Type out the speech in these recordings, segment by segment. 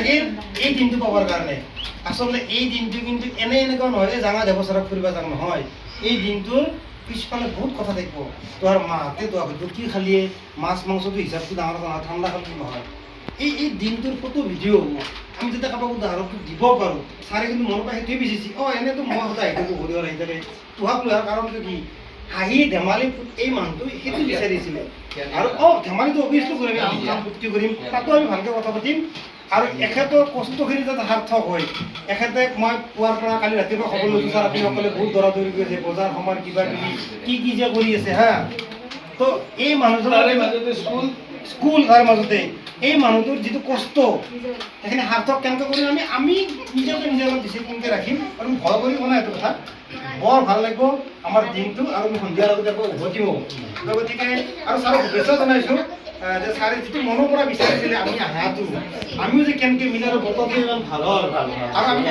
লাগিল এই দিনটো পাবৰ কাৰণে আচলতে এই দিনটো কিন্তু এনেকুৱা নহয় যে জাঙা দেৱচাৰক ফুৰিব যাওঁ নহয় এই দিনটোৰ পিছফালে বহুত কথা থাকিব তোৰ মাহঁতে তোক হয়তো কি খালিয়ে মাছ মাংসটো হিচাপটো ডাঙৰ কথা ঠাণ্ডা খালি নহয় এই দিনটোৰ ফটো ভিডিঅ' আমি যেতিয়া কাৰোবাক উদাহৰণটো দিব পাৰোঁ ছাৰে কিন্তু মনৰ পৰা সেইটোৱে বিচাৰিছে এনেতো মই সদায় আহি থাকোঁ ঘূৰি আহি থাকে তোহাক লোৱাৰ কাৰণটো কি হাঁহি ধেমালি এই মানুহটো সেইটো বিচাৰিছিলে আৰু ধেমালিটো অভিয়াছলি কৰিম আমি কাম ফূৰ্তি কৰিম তাতো আমি ভালকৈ কথা পাতিম আৰু এখেতৰ কষ্টখিনি যাতে সাৰ্থক হয় এখেতে মই পুৱাৰ পৰা কালি ৰাতিপুৱা খবৰ লৈছোঁ ছাৰ আপুনি সকলে বহুত দৌৰা-দৌৰি কৰি আছে বজাৰ সমাৰ কিবা কিবি কি যে কৰি আছে হা তো এই মানুহজনৰ মাজতে স্কুল তাৰ মাজতে এই মানুহটোৰ যিটো কষ্ট সেইখিনি সাৰ্থক কেনেকৈ কৰিম আমি নিজকে নিজে অলপ ডিচিপ্লিনকৈ ৰাখিম আৰু ভয় কৰিব নাই এইটো কথা বৰ ভাল লাগিব আমাৰ দিনটো আৰু আমি সন্ধিয়াৰ লগতে আকৌ উভতিও গতিকে আৰু ছাৰক শুভেচ্ছা জনাইছোঁ যে ছাৰে যিটো মনৰ পৰা বিচাৰিছিলে আমি আহাটো আমিও যে কেনেকৈ মিলাৰ বতৰটো ইমান ভাল হ'ল আৰু আমি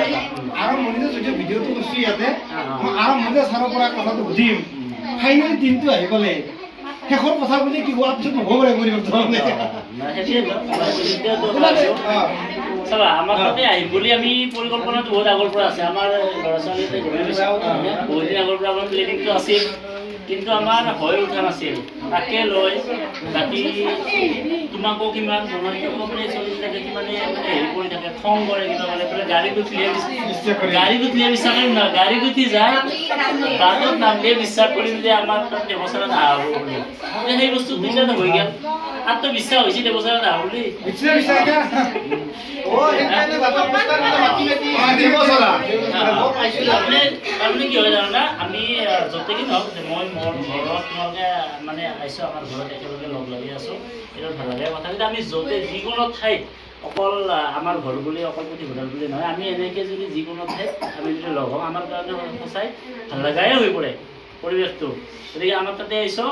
আৰম্ভণিতে যদিও ভিডিঅ'টো কৰিছোঁ ইয়াতে মই আৰম্ভণিতে ছাৰৰ পৰা কথাটো সুধিম ফাইনেলি দিনটো আহি গ'লে শেষৰ কথা বুলি কি হোৱাৰ পিছত নহ'ব পাৰে চাবা আমাৰ তাতে আহিম বুলি আমি পৰিকল্পনাটো বহুত আগৰ পৰা আছে আমাৰ ল'ৰা ছোৱালীতে বহুত দিন আগৰ পৰা আমাৰ প্লেনিংটো আছিল কিন্তু আমাৰ হৈ উঠা নাছিল তাকে লৈ ৰাতি তোমাকো কিমান জনতাকো মানে চলি থাকে কিমানে মানে হেৰি কৰি থাকে খং কৰে কিবা মানে বোলে গাড়ীটো ক্লিয়াৰ বিশ্বাস কৰিম না গাড়ীত উঠি যায় বাটত নামিলে বিশ্বাস কৰিম যে আমাৰ তাত দেৱচাৰত আহা হ'ব বুলি সেই বস্তু দুইটা হৈ গ'ল আত্মবিশ্বাস হৈছে দেৱচাৰত আহা বুলি তাৰমানে কি হয় জানা আমি য'তেই নহওক মই মোৰ ঘৰত তোমালোকে মানে আহিছোঁ আমাৰ ঘৰত একেলগে লগ লাগি আছোঁ এইটো ভাল লাগে কথা কিন্তু আমি য'তে যিকোনো ঠাইত অকল আমাৰ ঘৰ বুলি অকল পুথিভঁৰাল বুলি নহয় আমি এনেকৈ যদি যিকোনো ঠাইত আমি যদি লগ হওঁ আমাৰ কাৰণে সঁচাই ভাল লগাই হৈ পৰে পৰিৱেশটো গতিকে আমাৰ তাতে আহিছোঁ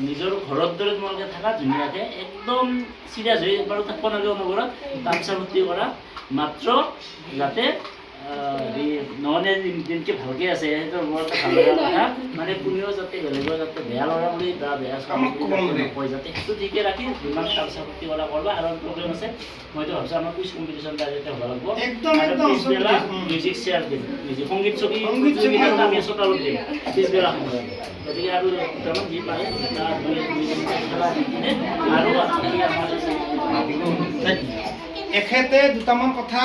নিজৰ ঘৰৰ দৰে তোমালোকে থাকা ধুনীয়াকৈ একদম চিৰিয়াছ হৈ বাৰু থাকিব নালাগে অনবৰত তামচা ফূৰ্তি কৰা মাত্ৰ যাতে নহ'লে দিনকে ভালকৈ আছে সেইটো বৰ ভাল লগা কথা মানে কোনেও যাতে বেলেগৰ যাতে বেয়া ল'ৰা বুলি বা বেয়া নকয় যাতে সেইটো ঠিকে ৰাখি যিমান তামচা ফূৰ্তি কৰা কৰবা আৰু প্ৰগ্ৰেম আছে মইতো ভাবিছোঁ আমাৰ কুইজ কম্পিটিশ্যন ডাইৰেক্ট হ'ব লাগিব পিছবেলা মিউজিক চেয়াৰ দিম সংগীত ছবি আমি চোতালত দিম পিছবেলা সময়ত গতিকে আৰু দুটামান যি পাৰে আৰু এখেতে দুটামান কথা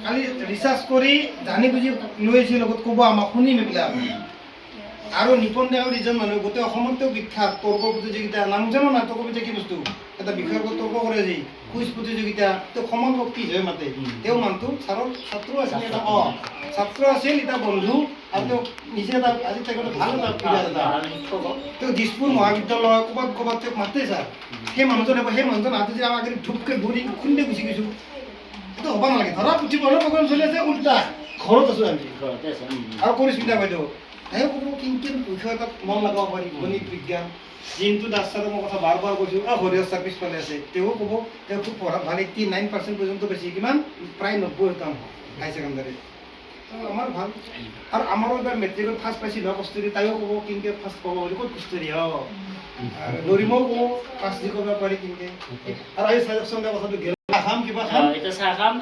কালি ৰিচাৰ্চ কৰি জানি বুজি লৈছে লগত ক'ব আমাক শুনিম এইবিলাক আৰু নিপন ডেকাৰ ইজন মানুহ গোটেই অসমতেও বিখ্যাত তৰ্ক প্ৰতিযোগিতা নাম জানো না তৰ্ক প্ৰতিযোগিতা কি বস্তু এটা বিষয়ৰ ওপৰত তৰ্ক কৰে যে কুইজ প্ৰতিযোগিতা তেওঁ সমান শক্তি হৈ মাতে তেওঁ মানুহটো ছাৰৰ ছাত্ৰ আছিল এটা ছাত্ৰ আছিল এটা বন্ধু আৰু তেওঁ নিজে এটা আজি তেওঁ ভাল এটা প্ৰিয় এটা তেওঁ দিছপুৰ মহাবিদ্যালয় ক'ৰবাত তেওঁক মাতে ছাৰ সেই মানুহজন আজি যে আমাক ধূপকৈ ভৰি খুন্দে গুচি গৈছোঁ এইটো হ'ব নালাগে ধৰা পুথিভঁৰালৰ প্ৰগ্ৰেম চলি আছে উল্টা ঘৰত আছোঁ আমি আৰু কৰিস্মিতা বাইদেউ তেওঁ ক'ব কিন্তু বিষয় এটাত মন লগাব পাৰি গণিত বিজ্ঞান জিন্তু দাস ছাৰৰ মই কথা বাৰ কৈছোঁ হৰিহৰ ছাৰ পিছফালে আছে তেওঁ ক'ব তেওঁ খুব পঢ়াত ভাল 89% পৰ্যন্ত বেছি কিমান প্ৰায় 90% হাই ছেকেণ্ডাৰী আমাৰ ভাল আৰু আমাৰো এবাৰ মেট্ৰিকত ফাৰ্ষ্ট পাইছিল কস্তুৰী তাইও ক'ব কিনকে ফাৰ্ষ্ট পাব বুলি ক'ত কস্তুৰী আৰু নৰিমও ক'ব ফাৰ্ষ্ট যি কৰিব পাৰি কিনকে আৰু এই চাজেকশ্যন দিয়া কথাটো চাহ খাম কিবা খাম চাহ খাম